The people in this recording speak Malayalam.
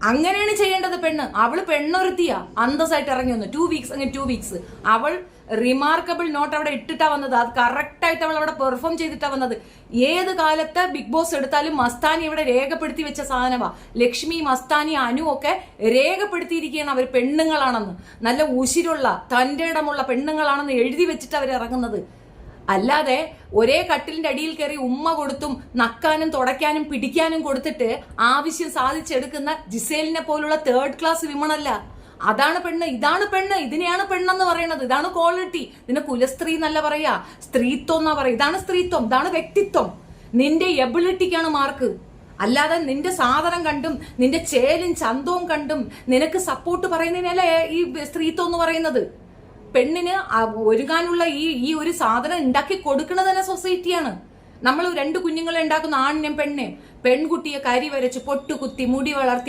അങ്ങനെയാണ് ചെയ്യേണ്ടത് പെണ്ണ്. അവള് പെണ്ണൊരുത്തിയാ, അന്തസ്സായിട്ട് ഇറങ്ങി വന്നു. 2 വീക്സ് അങ്ങനെ 2 വീക്സ് അവൾ റിമാർക്കബിൾ നോട്ട് അവിടെ ഇട്ടിട്ടാ വന്നത്. അത് കറക്റ്റ് ആയിട്ട് അവൾ അവിടെ പെർഫോം ചെയ്തിട്ടാ വന്നത്. ഏത് കാലത്ത് ബിഗ് ബോസ് എടുത്താലും മസ്താനി ഇവിടെ രേഖപ്പെടുത്തി വെച്ച സാധനമാ. ലക്ഷ്മി, മസ്താനി, അനു ഒക്കെ രേഖപ്പെടുത്തിയിരിക്കുകയാണ് അവർ പെണ്ണുങ്ങളാണെന്ന്. നല്ല ഉശിരുള്ള തന്റെ ഇടമുള്ള പെണ്ണുങ്ങളാണെന്ന് എഴുതി വെച്ചിട്ട് അവർ ഇറങ്ങുന്നത്. അല്ലാതെ ഒരേ കട്ടിലിന്റെ അടിയിൽ കയറി ഉമ്മ കൊടുത്തും നക്കാനും തുടയ്ക്കാനും പിടിക്കാനും കൊടുത്തിട്ട് ആവശ്യം സാധിച്ചെടുക്കുന്ന ജിസേലിനെ പോലുള്ള 3rd ക്ലാസ് വിമണല്ല. അതാണ് പെണ്ണ്, ഇതാണ് പെണ്ണ്, ഇതിനെയാണ് പെണ്ണെന്ന് പറയുന്നത്. ഇതാണ് ക്വാളിറ്റി. ഇതിനെ കുലസ്ത്രീ എന്നല്ല പറയാ, സ്ത്രീത്വം എന്നാ പറയാ. ഇതാണ് സ്ത്രീത്വം, ഇതാണ് വ്യക്തിത്വം. നിന്റെ എബിലിറ്റിക്കാണ് മാർക്ക്. അല്ലാതെ നിന്റെ സാധനം കണ്ടും നിന്റെ ചേലും ചന്തവും കണ്ടും നിനക്ക് സപ്പോർട്ട് പറയുന്നതിനല്ല ഈ സ്ത്രീത്വം എന്ന് പറയുന്നത്. പെണ്ണിന് ഒരുങ്ങാനുള്ള ഈ ഒരു സാധനം ഉണ്ടാക്കി കൊടുക്കുന്നത് തന്നെ സൊസൈറ്റിയാണ്. നമ്മൾ 2 കുഞ്ഞുങ്ങളെ ഉണ്ടാക്കുന്ന ആണിനെയും പെണ്ണിനെയും, പെൺകുട്ടിയെ കരി വരച്ച് പൊട്ടുകുത്തി മുടി വളർത്തി